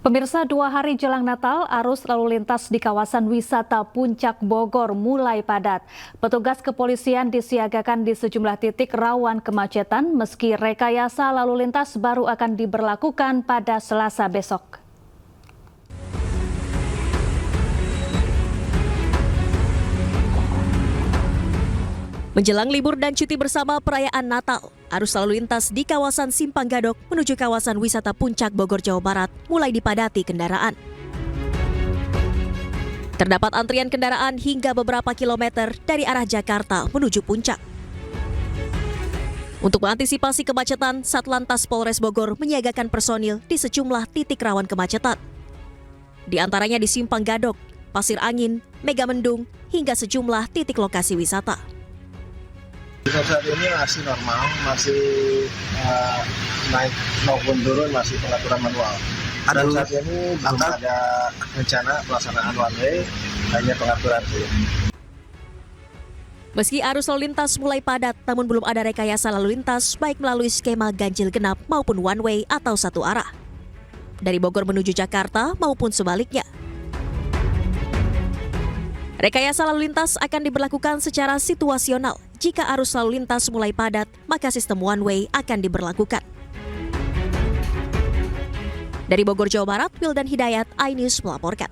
Pemirsa, 2 hari jelang Natal, arus lalu lintas di kawasan wisata Puncak Bogor mulai padat. Petugas kepolisian disiagakan di sejumlah titik rawan kemacetan meski rekayasa lalu lintas baru akan diberlakukan pada Selasa besok. Menjelang libur dan cuti bersama perayaan Natal, arus lalu lintas di kawasan Simpang Gadok menuju kawasan wisata Puncak Bogor, Jawa Barat mulai dipadati kendaraan. Terdapat antrian kendaraan hingga beberapa kilometer dari arah Jakarta menuju Puncak. Untuk mengantisipasi kemacetan, Satlantas Polres Bogor menyiagakan personil di sejumlah titik rawan kemacetan. Di antaranya di Simpang Gadok, Pasir Angin, Megamendung, hingga sejumlah titik lokasi wisata. Saat ini masih normal, masih naik maupun turun, masih pengaturan manual. Dan saat ini belum ada rencana pelaksanaan one way, hanya pengaturan saja. Meski arus lalu lintas mulai padat, namun belum ada rekayasa lalu lintas baik melalui skema ganjil genap maupun one way atau satu arah. Dari Bogor menuju Jakarta maupun sebaliknya. Rekayasa lalu lintas akan diberlakukan secara situasional. Jika arus lalu lintas mulai padat, maka sistem one way akan diberlakukan. Dari Bogor, Jawa Barat, Wildan Hidayat, iNews melaporkan.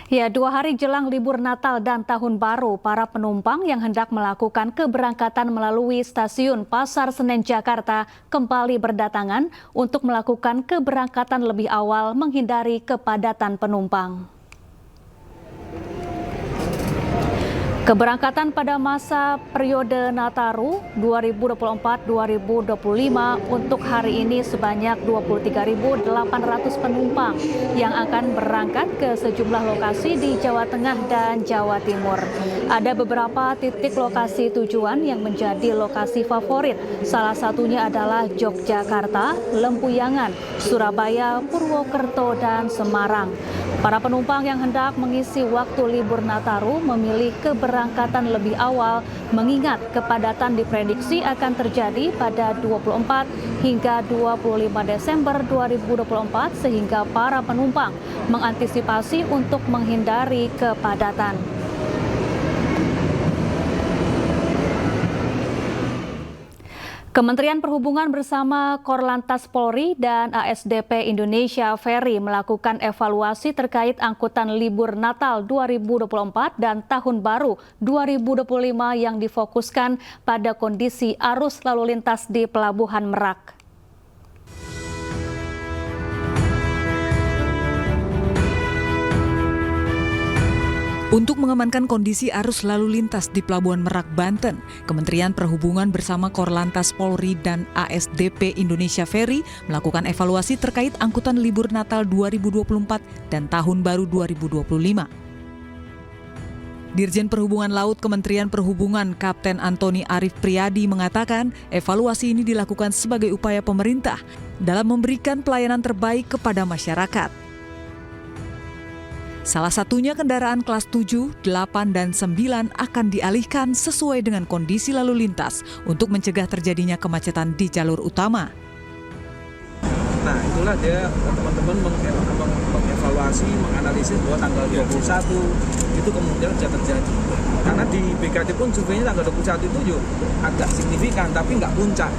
Ya, 2 hari jelang libur Natal dan Tahun Baru, para penumpang yang hendak melakukan keberangkatan melalui stasiun Pasar Senen Jakarta kembali berdatangan untuk melakukan keberangkatan lebih awal menghindari kepadatan penumpang. Keberangkatan pada masa periode Nataru 2024-2025 untuk hari ini sebanyak 23.800 penumpang yang akan berangkat ke sejumlah lokasi di Jawa Tengah dan Jawa Timur. Ada beberapa titik lokasi tujuan yang menjadi lokasi favorit. Salah satunya adalah Yogyakarta, Lempuyangan, Surabaya, Purwokerto, dan Semarang. Para penumpang yang hendak mengisi waktu libur Nataru memilih keberangkatan lebih awal mengingat kepadatan diprediksi akan terjadi pada 24 hingga 25 Desember 2024 sehingga para penumpang mengantisipasi untuk menghindari kepadatan. Kementerian Perhubungan bersama Korlantas Polri dan ASDP Indonesia Ferry melakukan evaluasi terkait angkutan libur Natal 2024 dan Tahun Baru 2025 yang difokuskan pada kondisi arus lalu lintas di Pelabuhan Merak. Untuk mengamankan kondisi arus lalu lintas di Pelabuhan Merak, Banten, Kementerian Perhubungan bersama Korlantas Polri dan ASDP Indonesia Ferry melakukan evaluasi terkait angkutan libur Natal 2024 dan Tahun Baru 2025. Dirjen Perhubungan Laut Kementerian Perhubungan Kapten Antoni Arif Priyadi mengatakan evaluasi ini dilakukan sebagai upaya pemerintah dalam memberikan pelayanan terbaik kepada masyarakat. Salah satunya kendaraan kelas 7, 8, dan 9 akan dialihkan sesuai dengan kondisi lalu lintas untuk mencegah terjadinya kemacetan di jalur utama. Nah, itulah dia teman-teman mengevaluasi, menganalisis bahwa tanggal 21 itu kemungkinan bisa terjadi. Karena di BKD pun surveinya tanggal 21 itu juga agak signifikan, tapi nggak puncak.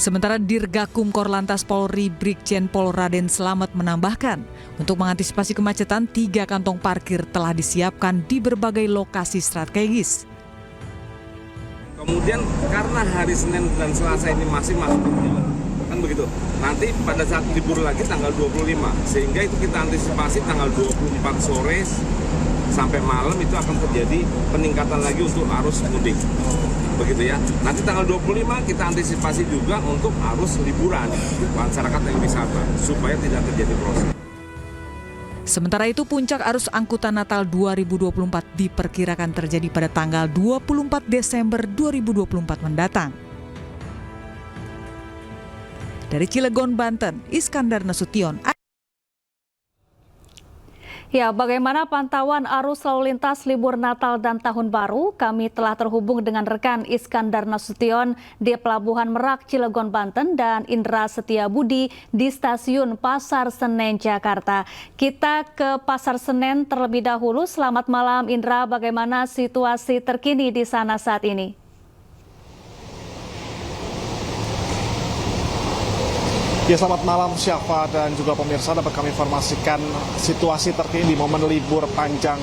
Sementara Dirgakum Korlantas Polri Brigjen Pol Raden Slamet menambahkan, untuk mengantisipasi kemacetan, 3 kantong parkir telah disiapkan di berbagai lokasi strategis. Kemudian karena hari Senin dan Selasa ini masih masuk kan begitu. Nanti pada saat libur lagi tanggal 25, sehingga itu kita antisipasi tanggal 24 sore sampai malam itu akan terjadi peningkatan lagi untuk arus mudik. Begitu ya. Nanti tanggal 25 kita antisipasi juga untuk arus liburan masyarakat yang wisata supaya tidak terjadi proses. Sementara itu puncak arus angkutan Natal 2024 diperkirakan terjadi pada tanggal 24 Desember 2024 mendatang. Dari Cilegon, Banten, Iskandar Nasution. Ya, bagaimana pantauan arus lalu lintas libur Natal dan Tahun Baru? Kami telah terhubung dengan rekan Iskandar Nasution di Pelabuhan Merak, Cilegon, Banten, dan Indra Setiabudi di Stasiun Pasar Senen, Jakarta. Kita ke Pasar Senen terlebih dahulu. Selamat malam, Indra. Bagaimana situasi terkini di sana saat ini? Ya, selamat malam Syafa dan juga pemirsa. Dapat kami informasikan situasi terkini di momen libur panjang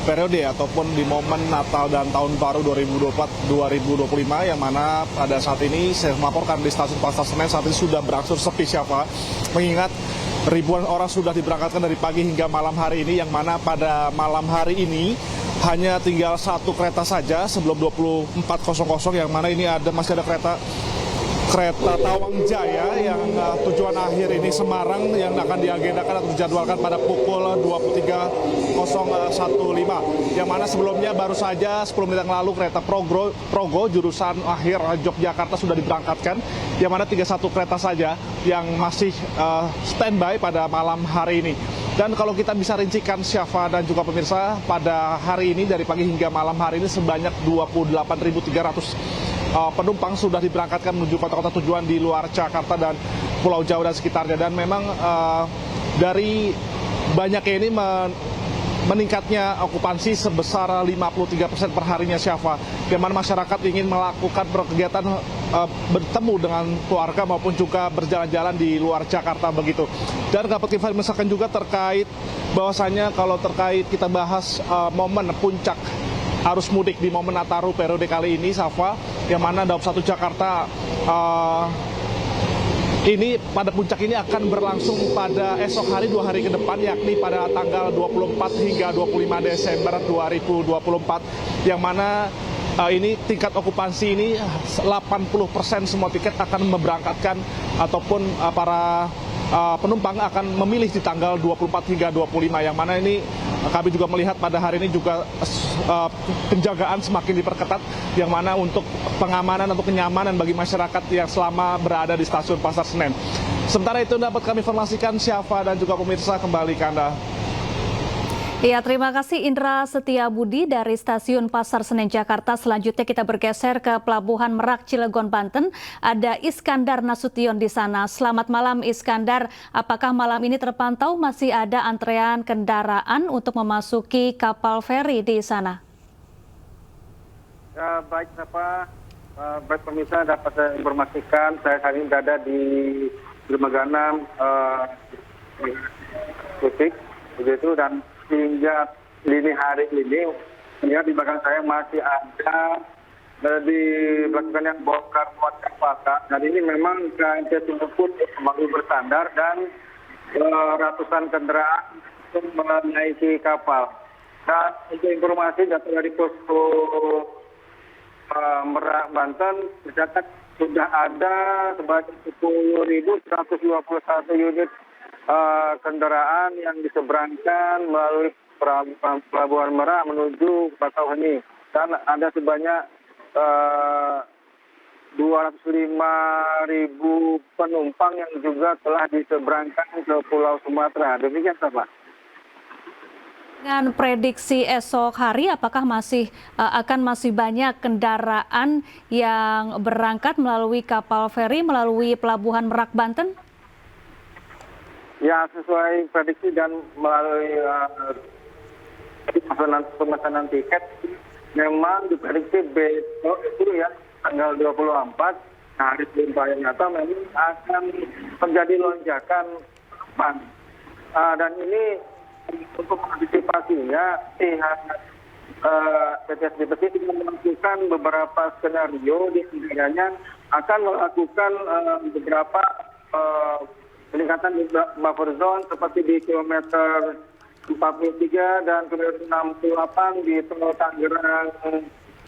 periode ataupun di momen Natal dan Tahun Baru 2024-2025 yang mana pada saat ini saya melaporkan di Stasiun Pasar Senen saat ini sudah berangsur sepi, Syafa. Mengingat ribuan orang sudah diberangkatkan dari pagi hingga malam hari ini, yang mana pada malam hari ini hanya tinggal satu kereta saja sebelum 24.00, yang mana ini masih ada kereta Tawang Jaya yang tujuan akhir ini Semarang yang akan diagendakan atau dijadwalkan pada pukul 23.015, yang mana sebelumnya baru saja 10 menit yang lalu kereta Progo jurusan akhir Yogyakarta sudah diberangkatkan, yang mana 31 kereta saja yang masih standby pada malam hari ini. Dan kalau kita bisa rincikan Syafa dan juga pemirsa, pada hari ini dari pagi hingga malam hari ini sebanyak 28.300 penumpang sudah diberangkatkan menuju kota-kota tujuan di luar Jakarta dan Pulau Jawa dan sekitarnya. Dan memang dari banyaknya ini meningkatnya okupansi sebesar 53% per harinya, Syafa. Di mana masyarakat ingin melakukan kegiatan bertemu dengan keluarga maupun juga berjalan-jalan di luar Jakarta begitu. Dan dapat kita misalkan juga terkait bahwasanya kalau terkait kita bahas momen puncak arus mudik di momen Nataru periode kali ini, Safa, yang mana Daup 1 Jakarta ini pada puncak ini akan berlangsung pada esok hari 2 hari ke depan, yakni pada tanggal 24 hingga 25 Desember 2024, yang mana ini tingkat okupansi ini 80% semua tiket akan memberangkatkan ataupun para penumpang akan memilih di tanggal 24 hingga 25, yang mana ini kami juga melihat pada hari ini juga penjagaan semakin diperketat, yang mana untuk pengamanan atau kenyamanan bagi masyarakat yang selama berada di Stasiun Pasar Senen. Sementara itu dapat kami informasikan Syafa dan juga pemirsa, kembali ke Anda. Ya, terima kasih Indra Setiabudi dari Stasiun Pasar Senen, Jakarta. Selanjutnya kita bergeser ke Pelabuhan Merak, Cilegon, Banten. Ada Iskandar Nasution di sana. Selamat malam Iskandar. Apakah malam ini terpantau masih ada antrean kendaraan untuk memasuki kapal feri di sana? Ya, baik, baik pemirsa, dapat saya informasikan saya hari ini berada di Dermaga 6 titik begitu, dan hingga dini hari ini ya, di belakang saya masih ada dilakukan yang bongkar muat kapal. Dan ini memang KMP Singapura masih bersandar dan ratusan kendaraan menaiki kapal. Dan untuk informasi data dari posko Merak, Banten, tercatat sudah ada sebanyak 10.121 unit kendaraan yang diseberangkan melalui Pelabuhan Merak menuju Bakauheni, dan ada sebanyak 205.000 penumpang yang juga telah diseberangkan ke Pulau Sumatera. Demikian, Pak. Dengan prediksi esok hari, apakah akan masih banyak kendaraan yang berangkat melalui kapal feri melalui Pelabuhan Merak, Banten? Ya, sesuai prediksi dan melalui pemesanan tiket, memang diprediksi besok itu ya tanggal 24, hari sebelum perayaan Natal, memang akan terjadi lonjakan penumpang. Dan ini untuk mengantisipasinya, pihak PT SDP melakukan beberapa skenario, di antaranya akan melakukan beberapa peningkatan buffer zone seperti di kilometer 43 dan kilometer 68 di Tol Tangerang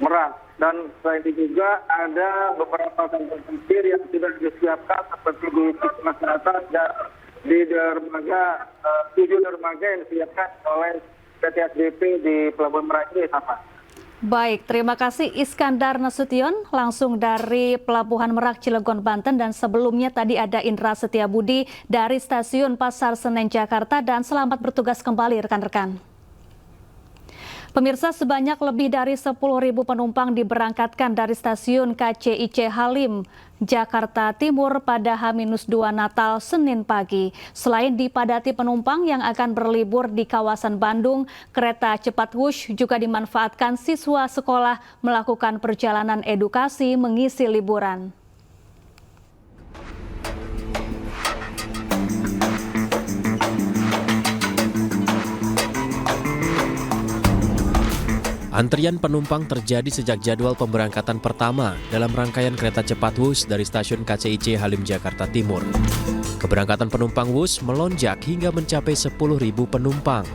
Merak. Dan selain itu juga ada beberapa kantor parkir yang sudah disiapkan seperti di Cikas Selatan dan di dermaga 7 dermaga yang disiapkan oleh PT SDP di Pelabuhan Merak ini, Pak. Baik, terima kasih Iskandar Nasution langsung dari Pelabuhan Merak Cilegon, Banten, dan sebelumnya tadi ada Indra Setiabudi dari Stasiun Pasar Senen Jakarta, dan selamat bertugas kembali rekan-rekan. Pemirsa, sebanyak lebih dari 10.000 penumpang diberangkatkan dari stasiun KCIC Halim, Jakarta Timur pada H-2 Natal Senin pagi. Selain dipadati penumpang yang akan berlibur di kawasan Bandung, kereta cepat Wush juga dimanfaatkan siswa sekolah melakukan perjalanan edukasi mengisi liburan. Antrian penumpang terjadi sejak jadwal pemberangkatan pertama dalam rangkaian kereta cepat Wush dari stasiun KCIC Halim Jakarta Timur. Keberangkatan penumpang Wush melonjak hingga mencapai 10.000 penumpang.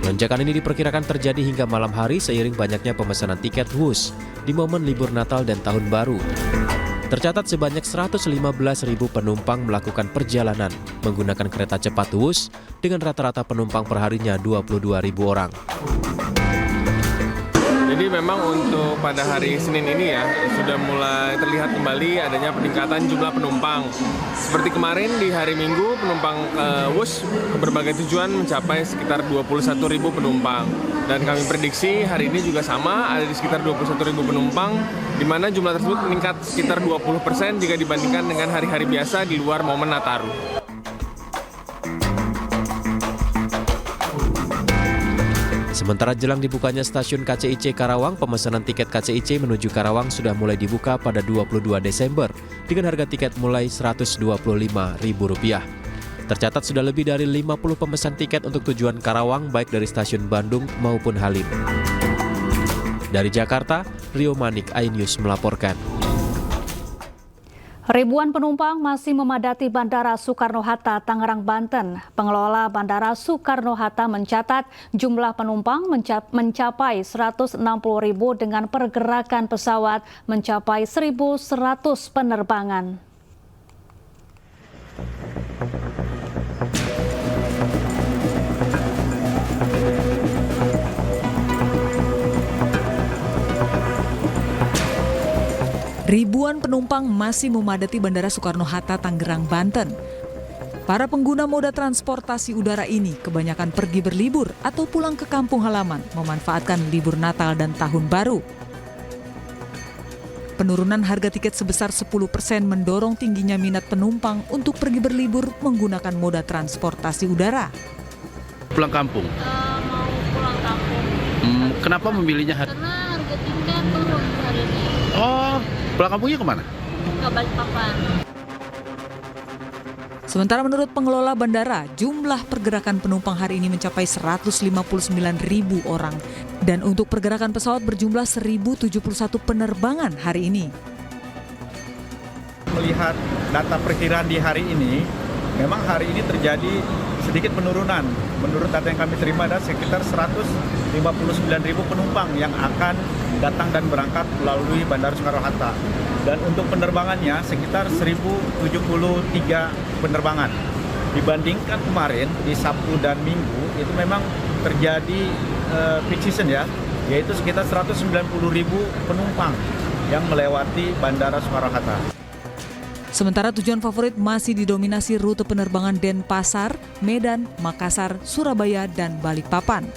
Lonjakan ini diperkirakan terjadi hingga malam hari seiring banyaknya pemesanan tiket Wush di momen libur Natal dan Tahun Baru. Tercatat sebanyak 115.000 penumpang melakukan perjalanan menggunakan kereta cepat Wush dengan rata-rata penumpang perharinya 22.000 orang. Jadi memang untuk pada hari Senin ini ya sudah mulai terlihat kembali adanya peningkatan jumlah penumpang. Seperti kemarin di hari Minggu penumpang Wush ke berbagai tujuan mencapai sekitar 21.000 penumpang. Dan kami prediksi hari ini juga sama, ada di sekitar 21.000 penumpang, di mana jumlah tersebut meningkat sekitar 20% jika dibandingkan dengan hari-hari biasa di luar momen Nataru. Sementara jelang dibukanya stasiun KCIC Karawang, pemesanan tiket KCIC menuju Karawang sudah mulai dibuka pada 22 Desember dengan harga tiket mulai Rp125.000. Tercatat sudah lebih dari 50 pemesan tiket untuk tujuan Karawang baik dari stasiun Bandung maupun Halim. Dari Jakarta, Rio Manik, iNews melaporkan. Ribuan penumpang masih memadati Bandara Soekarno-Hatta, Tangerang, Banten. Pengelola Bandara Soekarno-Hatta mencatat jumlah penumpang mencapai 160.000 dengan pergerakan pesawat mencapai 1.100 penerbangan. Ribuan penumpang masih memadati Bandara Soekarno-Hatta, Tangerang, Banten. Para pengguna moda transportasi udara ini kebanyakan pergi berlibur atau pulang ke kampung halaman memanfaatkan libur Natal dan Tahun Baru. Penurunan harga tiket sebesar 10% mendorong tingginya minat penumpang untuk pergi berlibur menggunakan moda transportasi udara. Pulang kampung? Mau pulang kampung. Kenapa memilihnya? Karena harga tiket turun hari ini. Oh, pulang kampungnya kemana? Ke Balikpapan. Sementara menurut pengelola bandara, jumlah pergerakan penumpang hari ini mencapai 159.000 orang. Dan untuk pergerakan pesawat berjumlah 1.071 penerbangan hari ini. Melihat data perkiraan di hari ini, memang hari ini terjadi sedikit penurunan. Menurut data yang kami terima ada sekitar 159.000 penumpang yang akan datang dan berangkat melalui Bandara Soekarno-Hatta. Dan untuk penerbangannya sekitar 1.073 penerbangan. Dibandingkan kemarin di Sabtu dan Minggu itu memang terjadi peak season ya, yaitu sekitar 190.000 penumpang yang melewati Bandara Soekarno-Hatta. Sementara tujuan favorit masih didominasi rute penerbangan Denpasar, Medan, Makassar, Surabaya, dan Balikpapan.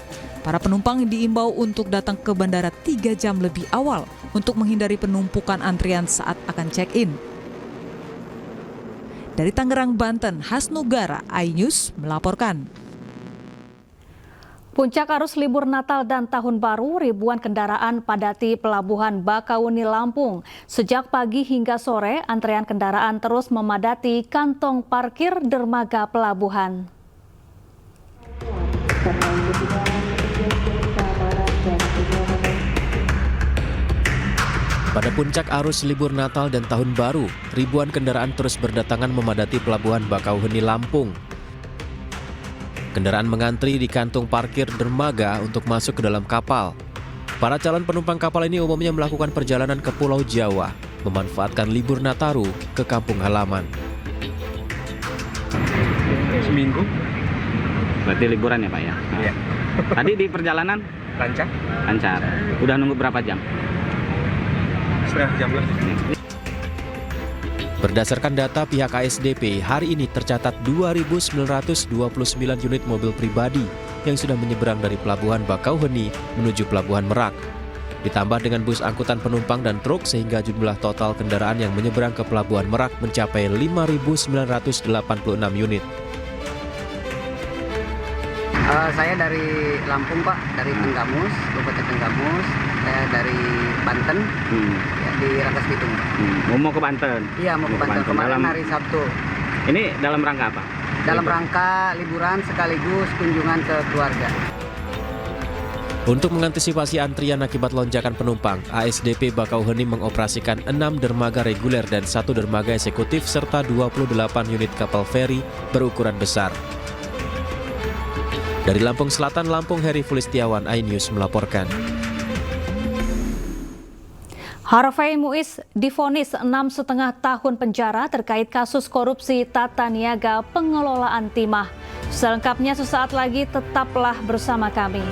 Para penumpang diimbau untuk datang ke bandara 3 jam lebih awal untuk menghindari penumpukan antrian saat akan check-in. Dari Tangerang, Banten, Hasnugara, iNews melaporkan. Puncak arus libur Natal dan Tahun Baru, ribuan kendaraan padati Pelabuhan Bakauni, Lampung. Sejak pagi hingga sore, antrean kendaraan terus memadati kantong parkir dermaga pelabuhan. Pada puncak arus libur Natal dan Tahun Baru, ribuan kendaraan terus berdatangan memadati Pelabuhan Bakauheni, Lampung. Kendaraan mengantri di kantung parkir dermaga untuk masuk ke dalam kapal. Para calon penumpang kapal ini umumnya melakukan perjalanan ke Pulau Jawa, memanfaatkan libur Nataru ke kampung halaman. Seminggu. Berarti liburan ya Pak ya? Iya. Tadi di perjalanan Lancar? Lancar. Udah nunggu berapa jam? Setengah jam lebih. Berdasarkan data pihak ASDP, hari ini tercatat 2.929 unit mobil pribadi yang sudah menyeberang dari Pelabuhan Bakauheni menuju Pelabuhan Merak. Ditambah dengan bus angkutan penumpang dan truk sehingga jumlah total kendaraan yang menyeberang ke Pelabuhan Merak mencapai 5.986 unit. Saya dari Lampung Pak, dari Tenggamus, Kabupaten Tenggamus. Saya dari Banten, ya, di Rangkas Bitung. Mau ke Banten? Iya, mau ke Banten. Kemarin hari Sabtu. Ini dalam rangka apa? Dalam rangka liburan sekaligus kunjungan ke keluarga. Untuk mengantisipasi antrian akibat lonjakan penumpang, ASDP Bakauheni mengoperasikan 6 dermaga reguler dan 1 dermaga eksekutif serta 28 unit kapal feri berukuran besar. Dari Lampung Selatan, Lampung, Heri Fulistiawan, iNews melaporkan. Harvey Muiz divonis 6,5 tahun penjara terkait kasus korupsi tata niaga pengelolaan timah. Selengkapnya sesaat lagi, tetaplah bersama kami.